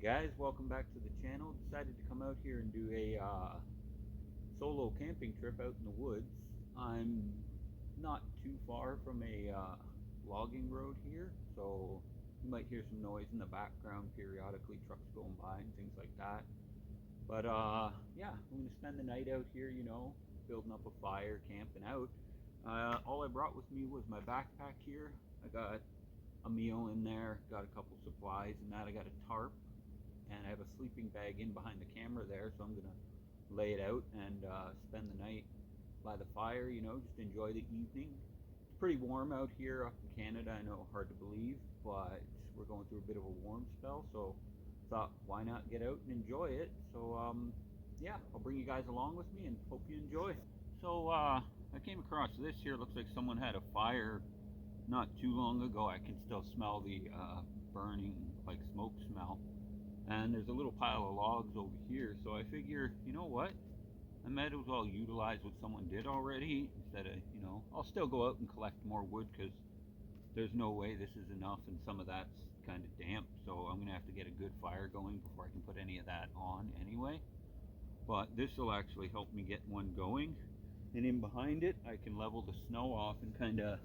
Guys, welcome back to the channel. Decided to come out here and do a solo camping trip out in the woods. I'm not too far from a logging road here, so you might hear some noise in the background periodically, trucks going by and things like that. But yeah, I'm going to spend the night out here, building up a fire, camping out. All I brought with me was my backpack here. I got a meal in there, got a couple supplies and that. I got a tarp, and I have a sleeping bag in behind the camera there, so I'm gonna lay it out and spend the night by the fire, just enjoy the evening. It's pretty warm out here up in Canada. I know, hard to believe, but we're going through a bit of a warm spell, so thought why not get out and enjoy it. So yeah, I'll bring you guys along with me and hope you enjoy. So I came across this here. Looks like someone had a fire not too long ago. I can still smell the burning, like, smoke smell. And there's a little pile of logs over here, so I figure, you know what, I might as well utilize what someone did already instead of, I'll still go out and collect more wood, because there's no way this is enough, and some of that's kind of damp, so I'm gonna have to get a good fire going before I can put any of that on anyway. But this will actually help me get one going, and in behind it I can level the snow off and kind of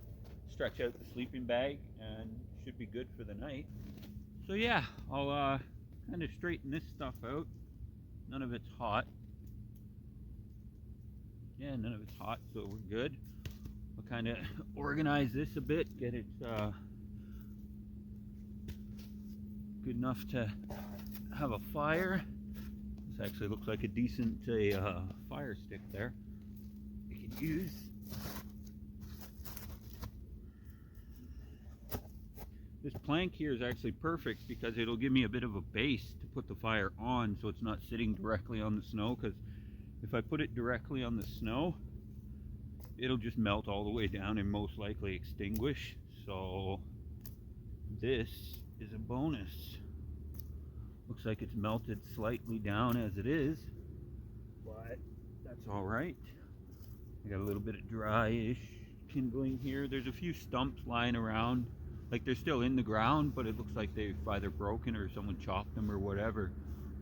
stretch out the sleeping bag, and should be good for the night. So yeah, I'll kind of straighten this stuff out. None of it's hot. Yeah, none of it's hot, so we're good. I'll kind of organize this a bit, get it good enough to have a fire. This actually looks like a decent fire stick there you can use. This plank here is actually perfect because it'll give me a bit of a base to put the fire on, so it's not sitting directly on the snow, because if I put it directly on the snow, it'll just melt all the way down and most likely extinguish. So this is a bonus. Looks like it's melted slightly down as it is, but that's all right. I got a little bit of dry-ish kindling here. There's a few stumps lying around. Like, they're still in the ground, but it looks like they've either broken or someone chopped them or whatever.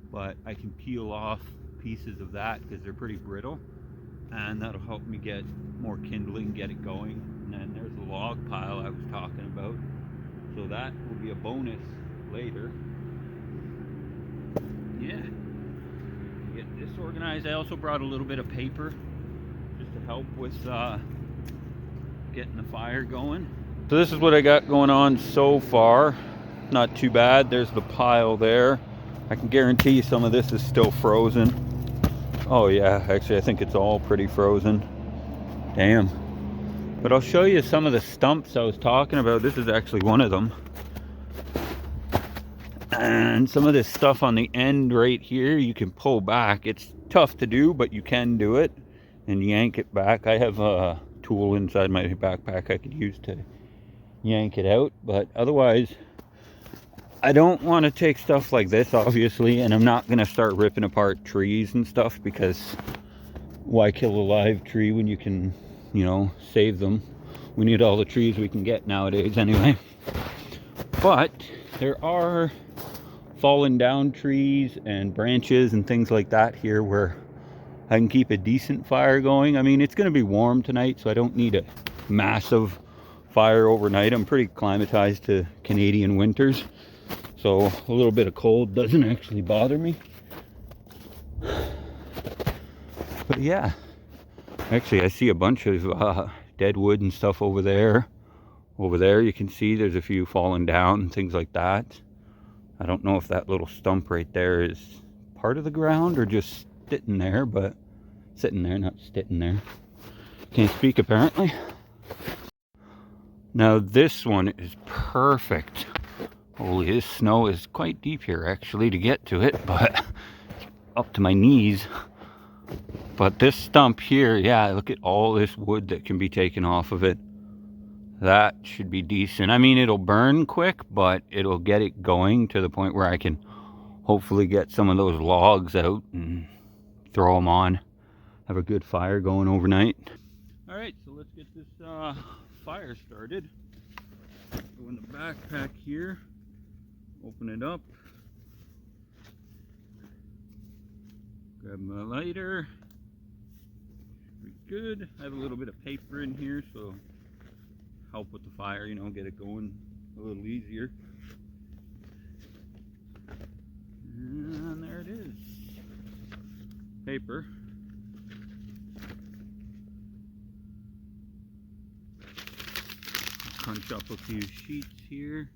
But I can peel off pieces of that because they're pretty brittle, and that'll help me get more kindling, get it going. And then there's the log pile I was talking about, so that will be a bonus later. Yeah, get this organized. I also brought a little bit of paper just to help with getting the fire going. So this is what I got going on so far. Not too bad. There's the pile there. I can guarantee you some of this is still frozen. Oh yeah, actually I think it's all pretty frozen. Damn. But I'll show you some of the stumps I was talking about. This is actually one of them. And some of this stuff on the end right here, you can pull back. It's tough to do, but you can do it and yank it back. I have a tool inside my backpack I could use to yank it out, but otherwise I don't want to take stuff like this, obviously, and I'm not going to start ripping apart trees and stuff, because why kill a live tree when you can, save them? We need all the trees we can get nowadays anyway. But there are fallen down trees and branches and things like that here where I can keep a decent fire going. I mean, it's going to be warm tonight, so I don't need a massive fire overnight. I'm pretty acclimatized to Canadian winters, so a little bit of cold doesn't actually bother me. But yeah, actually I see a bunch of dead wood and stuff over there. Over there you can see there's a few fallen down and things like that. I don't know if that little stump right there is part of the ground or just sitting there, but sitting there, not sitting there. Can't speak apparently. Now this one is perfect. Holy, this snow is quite deep here actually to get to it, but up to my knees. But this stump here, yeah, look at all this wood that can be taken off of it. That should be decent. I mean, it'll burn quick, but it'll get it going to the point where I can hopefully get some of those logs out and throw them on. Have a good fire going overnight. All right, so let's get this fire started. Go in the backpack here, open it up, Grab my lighter. Very good. I have a little bit of paper in here, so help with the fire, you know, get it going a little easier. And there it is. Paper. Crunch up a few sheets here.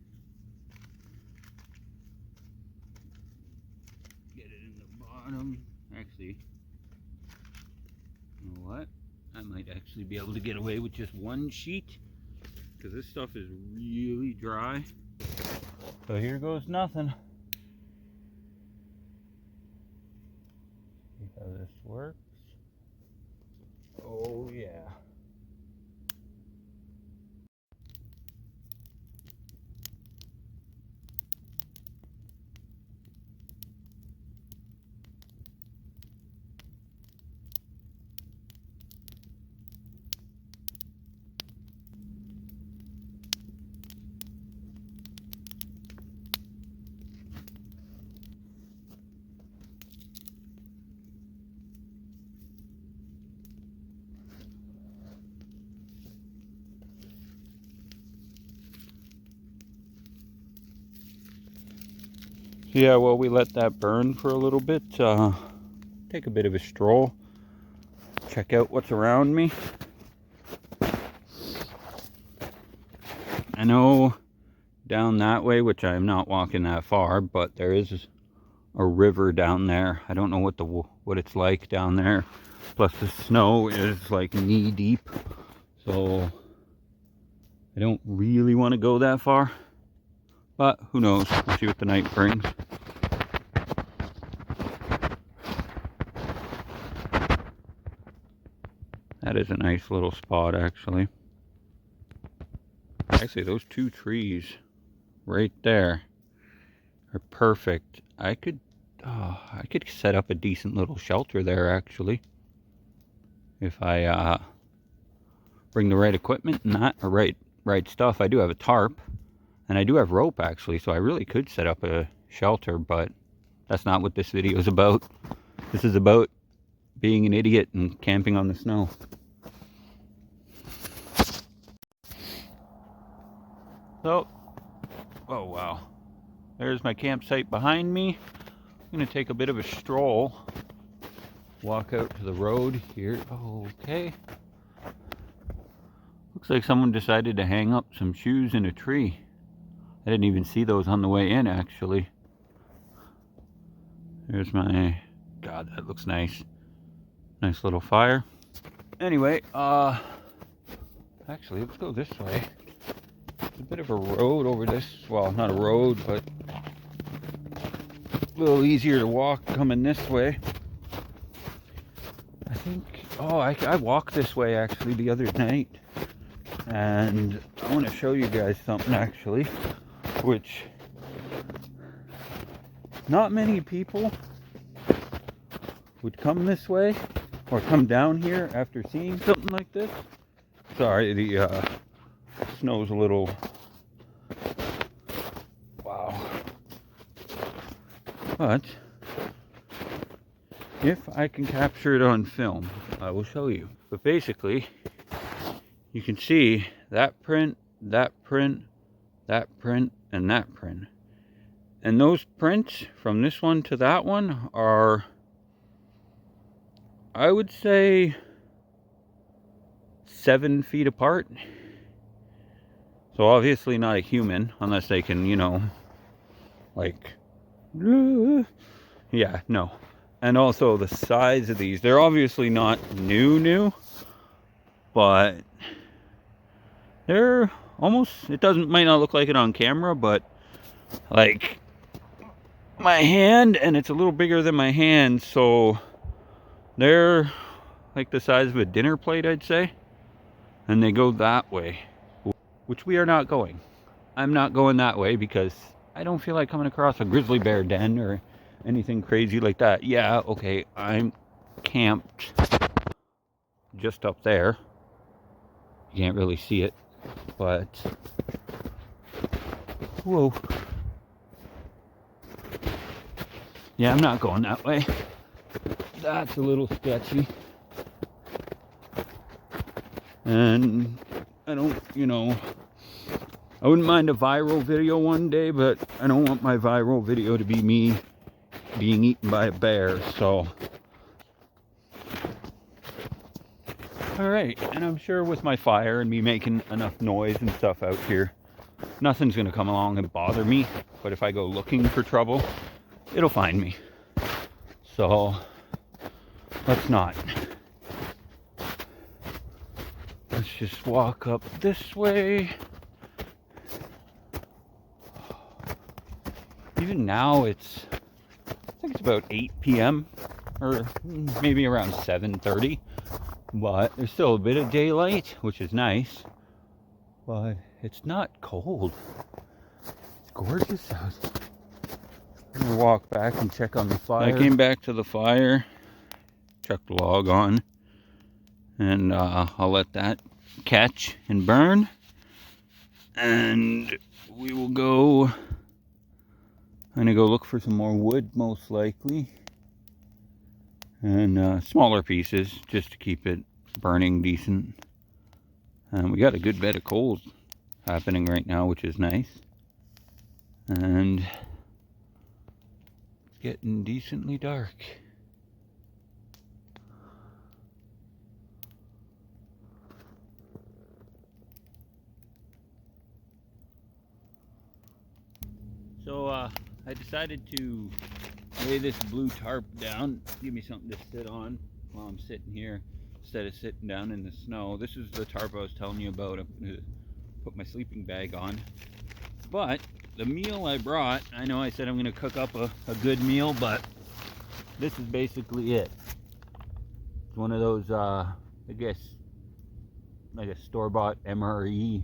Get it in the bottom. Actually, you know what? I might actually be able to get away with just one sheet, because this stuff is really dry. So here goes nothing. See how this works? Oh yeah. Yeah, well, we let that burn for a little bit. Take a bit of a stroll. Check out what's around me. I know down that way, which I'm not walking that far, but there is a river down there. I don't know what it's like down there. Plus the snow is like knee deep. So I don't really want to go that far. But who knows? We'll see what the night brings. That is a nice little spot, actually. Actually, those two trees right there are perfect. I could set up a decent little shelter there, actually, if I bring the right equipment and that, or right stuff. I do have a tarp, and I do have rope, actually, so I really could set up a shelter, but that's not what this video is about. This is about being an idiot and camping on the snow. So, oh wow, there's my campsite behind me. I'm gonna take a bit of a stroll, walk out to the road here. Okay, looks like someone decided to hang up some shoes in a tree. I didn't even see those on the way in, actually. There's my, God, that looks nice. Nice little fire. Anyway, actually, let's go this way. It's a bit of a road over this, well, not a road, but a little easier to walk coming this way. I think, oh, I walked this way actually the other night, and I want to show you guys something actually, which not many people would come this way or come down here after seeing something like this. Sorry, the snow's a little, wow. But if I can capture it on film, I will show you. But basically, you can see that print, that print, that print, and that print. And those prints from this one to that one are, I would say, 7 feet apart. So obviously not a human, unless they can, you know, like, yeah, no. And also the size of these, they're obviously not new, but they're almost, might not look like it on camera, but like my hand, and it's a little bigger than my hand, so they're like the size of a dinner plate, I'd say. And they go that way, which we are not going. I'm not going that way because I don't feel like coming across a grizzly bear den or anything crazy like that. Yeah, okay, I'm camped just up there. You can't really see it, but whoa. Yeah, I'm not going that way. That's a little sketchy. And I don't, I wouldn't mind a viral video one day, but I don't want my viral video to be me being eaten by a bear, so. Alright, and I'm sure with my fire and me making enough noise and stuff out here, nothing's gonna come along and bother me. But if I go looking for trouble, it'll find me. So, let's not. Let's just walk up this way. Even now I think it's about 8 p.m. or maybe around 7:30. But there's still a bit of daylight, which is nice. But it's not cold. It's gorgeous out. I'm gonna walk back and check on the fire. I came back to the fire, chucked the log on, and I'll let that catch and burn. And we will go. I'm gonna go look for some more wood, most likely. And smaller pieces just to keep it burning decent. And we got a good bed of coals happening right now, which is nice. And it's getting decently dark. So I decided to lay this blue tarp down, give me something to sit on while I'm sitting here instead of sitting down in the snow. This is the tarp I was telling you about. I'm going to put my sleeping bag on. But the meal I brought, I know I said I'm going to cook up a good meal, but this is basically it. It's one of those, I guess, like a store-bought MRE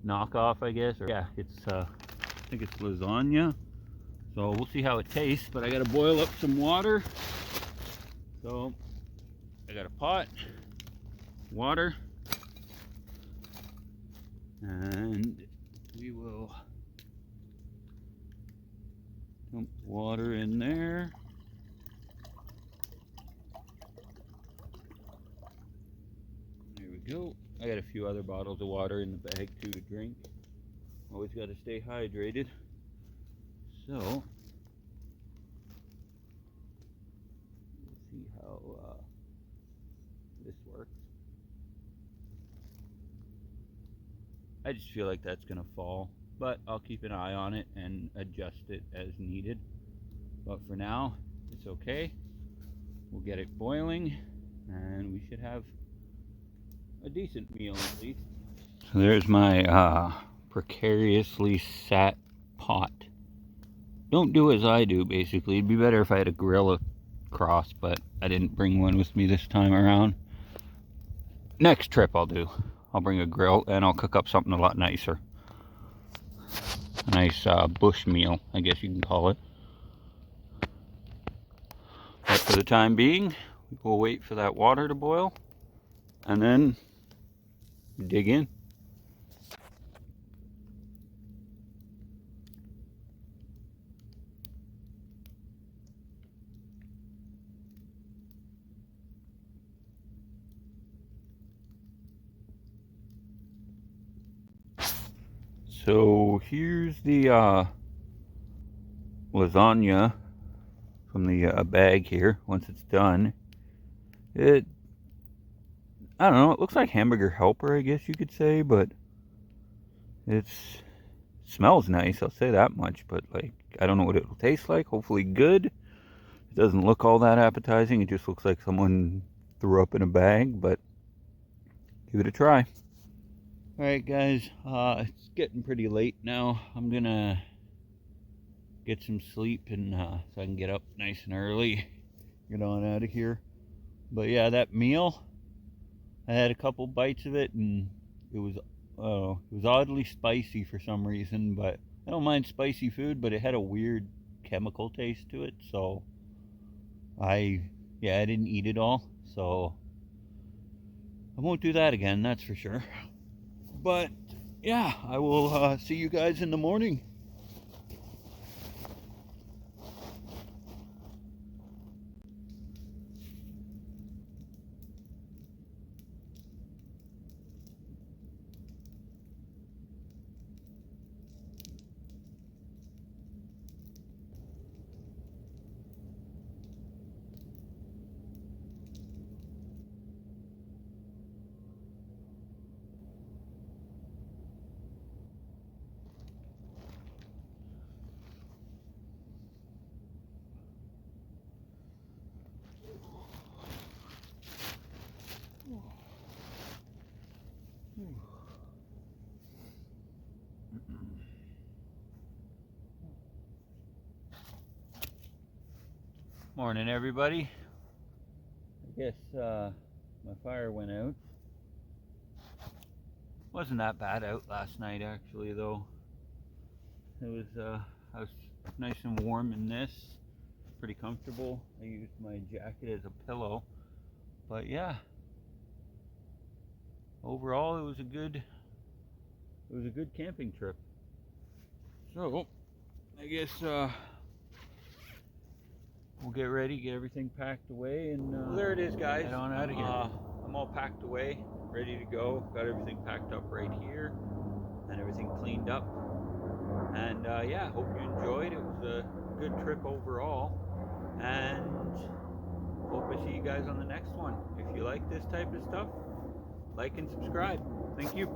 knockoff, I guess. Or, yeah, it's, I think it's lasagna. So we'll see how it tastes, but I gotta boil up some water. So I got a pot, water, and we will dump water in there. There we go. I got a few other bottles of water in the bag too to drink. Always got to stay hydrated. So, we'll see how this works. I just feel like that's going to fall, but I'll keep an eye on it and adjust it as needed. But for now, it's okay. We'll get it boiling, and we should have a decent meal at least. So there's my precariously sat pot. Don't do as I do, basically. It'd be better if I had a grill across, but I didn't bring one with me this time around. Next trip I'll do. I'll bring a grill and I'll cook up something a lot nicer. A nice bush meal, I guess you can call it. But for the time being, we'll wait for that water to boil and then dig in. So here's the lasagna from the bag here. Once it's done, I don't know, it looks like hamburger helper, I guess you could say, but it smells nice, I'll say that much, but like, I don't know what it'll taste like. Hopefully good. It doesn't look all that appetizing. It just looks like someone threw up in a bag, but give it a try. Alright guys, it's getting pretty late now. I'm gonna get some sleep and so I can get up nice and early, get on out of here. But yeah, that meal, I had a couple bites of it and it was oddly spicy for some reason, but I don't mind spicy food, but it had a weird chemical taste to it, so I didn't eat it all, so I won't do that again, that's for sure. But yeah, I will see you guys in the morning. Morning, everybody. I guess my fire went out. Wasn't that bad out last night, actually, though. It was I was nice and warm in this, pretty comfortable. I used my jacket as a pillow, but yeah, overall it was a good camping trip. So I guess we'll get ready, get everything packed away, and well, there it is, guys. Head on out again. I'm all packed away, ready to go. Got everything packed up right here, and everything cleaned up. And yeah, hope you enjoyed. It was a good trip overall, and hope I see you guys on the next one. If you like this type of stuff, like and subscribe. Thank you.